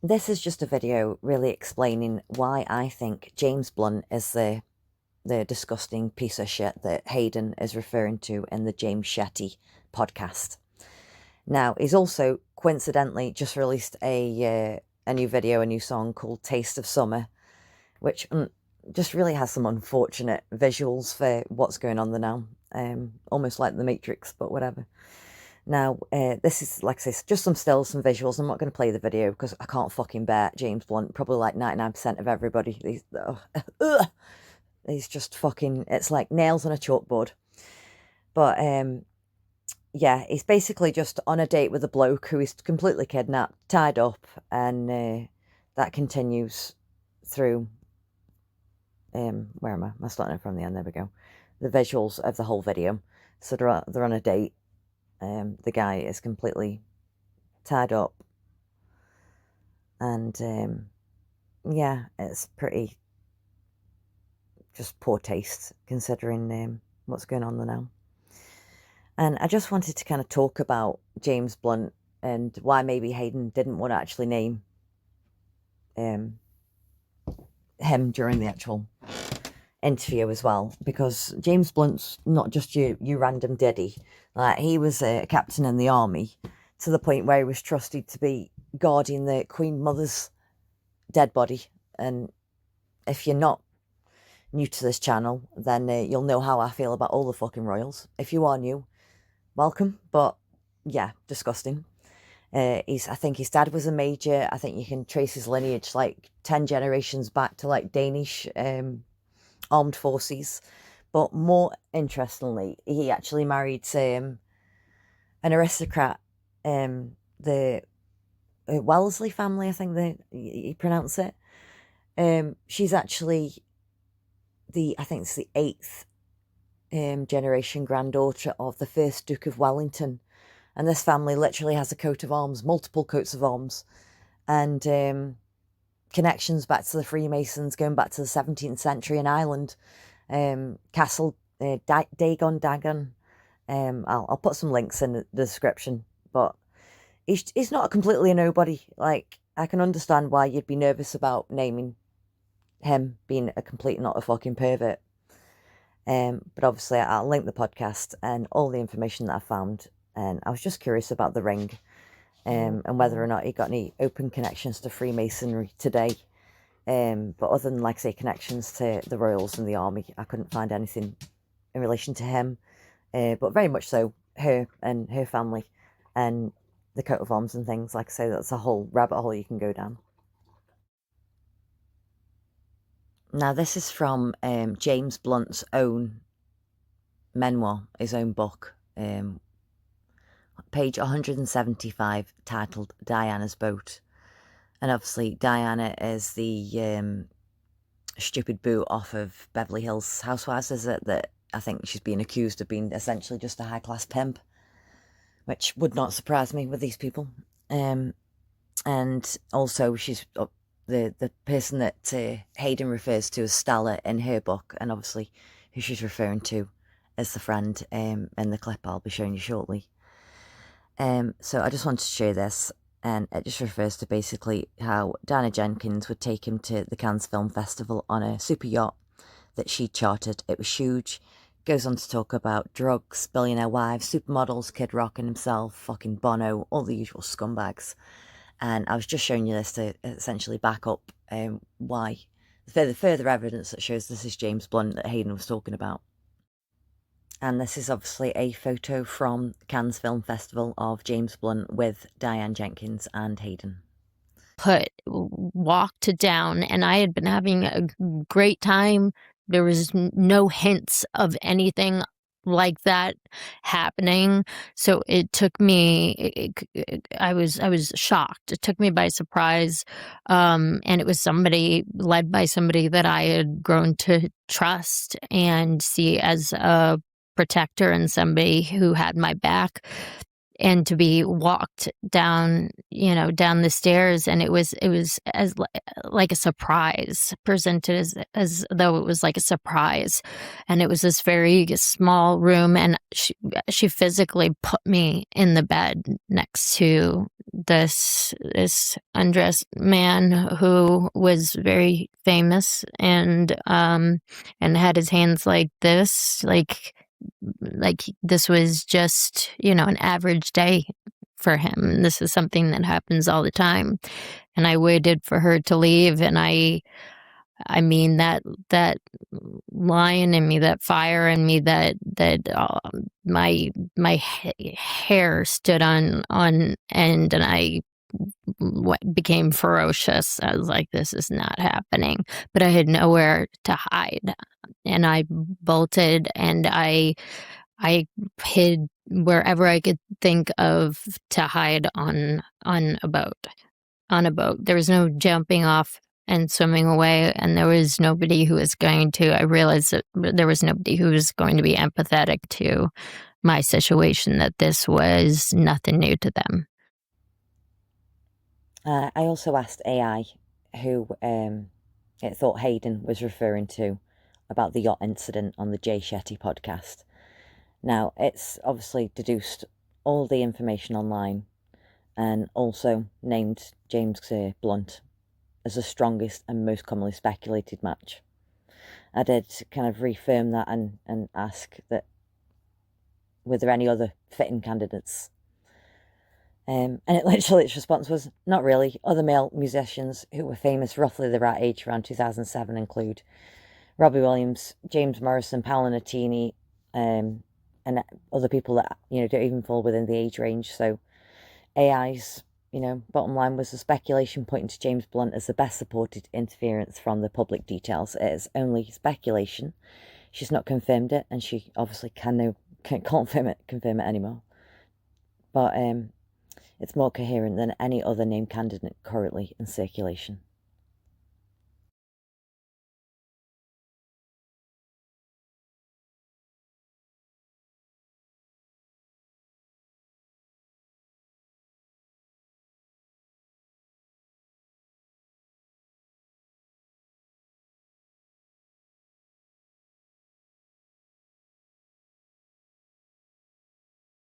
This is just a video really explaining why I think James Blount is the disgusting piece of shit that Hayden is referring to in the James Shetty podcast. Now, he's also coincidentally just released a new video, a new song called Taste of Summer, which just really has some unfortunate visuals for what's going on there now. Almost like The Matrix, but whatever. Now, this is, like I say, just some stills, some visuals. I'm not going to play the video because I can't fucking bear James Blount. Probably like 99% of everybody. He's just fucking, it's like nails on a chalkboard. But, yeah, he's basically just on a date with a bloke who is completely kidnapped, tied up, and that continues through, where am I? I'm starting from the end, there we go. The visuals of the whole video. So they're on a date. The guy is completely tied up, and yeah, it's pretty just poor taste considering what's going on there now. And I just wanted to kind of talk about James Blount and why maybe Hayden didn't want to actually name him during the actual interview as well, because James Blount's not just you random diddy. Like, he was a captain in the army to the point where he was trusted to be guarding the Queen Mother's dead body. And if you're not new to this channel, then you'll know how I feel about all the fucking royals. If you are new, welcome, but yeah, disgusting. I think his dad was a major. I think you can trace his lineage like 10 generations back to like Danish armed forces. But more interestingly, he actually married an aristocrat, the Wellesley family, I think you pronounce it. She's actually I think it's the 8th generation granddaughter of the first Duke of Wellington. And this family literally has a coat of arms, multiple coats of arms, and connections back to the Freemasons, going back to the 17th century in Ireland. Castle Dagon. I'll put some links in the description, but he's not completely a nobody. Like, I can understand why you'd be nervous about naming him being a complete not a fucking pervert. But obviously I'll link the podcast and all the information that I found, and I was just curious about the ring, and whether or not he got any open connections to Freemasonry today. But other than, like I say, connections to the royals and the army, I couldn't find anything in relation to him. But very much so, her and her family and the coat of arms and things. Like I say, that's a whole rabbit hole you can go down. Now, this is from James Blount's own memoir, his own book, page 175, titled Diana's Boat. And obviously, Diana is the stupid boot off of Beverly Hills Housewives, is it? That I think she's being accused of being essentially just a high-class pimp, which would not surprise me with these people. And also, she's the person that Hayden refers to as Stella in her book, and obviously who she's referring to as the friend in the clip I'll be showing you shortly. So I just wanted to share this. And it just refers to basically how Diana Jenkins would take him to the Cannes Film Festival on a super yacht that she chartered. It was huge. Goes on to talk about drugs, billionaire wives, supermodels, Kid Rock and himself, fucking Bono, all the usual scumbags. And I was just showing you this to essentially back up why. The further evidence that shows this is James Blount that Hayden was talking about. And this is obviously a photo from Cannes Film Festival of James Blount with Diane Jenkins and Hayden. Walked down, and I had been having a great time. There was no hints of anything like that happening. So it took me, I was shocked. It took me by surprise. And it was led by somebody that I had grown to trust and see as a protector and somebody who had my back. and to be walked down, down the stairs, and it was as like a surprise, presented as though it was like a surprise. And it was this very small room, and she physically put me in the bed next to this undressed man who was very famous, and had his hands like this, like this was just, an average day for him. This is something that happens all the time. And I waited for her to leave, and I mean, that lion in me, that fire in me, that my hair stood on end, and I became ferocious. I was like, this is not happening. But I had nowhere to hide, and I bolted, and I hid wherever I could think of to hide on a boat. There was no jumping off and swimming away, and there was nobody who was going to. I realized that there was nobody who was going to be empathetic to my situation, that this was nothing new to them. I also asked AI who it thought Hayden was referring to about the yacht incident on the Jay Shetty podcast. Now, it's obviously deduced all the information online and also named James Blount as the strongest and most commonly speculated match. I did kind of reaffirm that and ask that, were there any other fitting candidates? And its response was, not really. Other male musicians who were famous roughly the right age around 2007 include Robbie Williams, James Morrison, Panettiere, and other people that, don't even fall within the age range. So AI's, bottom line was the speculation pointing to James Blount as the best supported interference from the public details. It is only speculation. She's not confirmed it, and she obviously can't confirm it anymore. But it's more coherent than any other named candidate currently in circulation.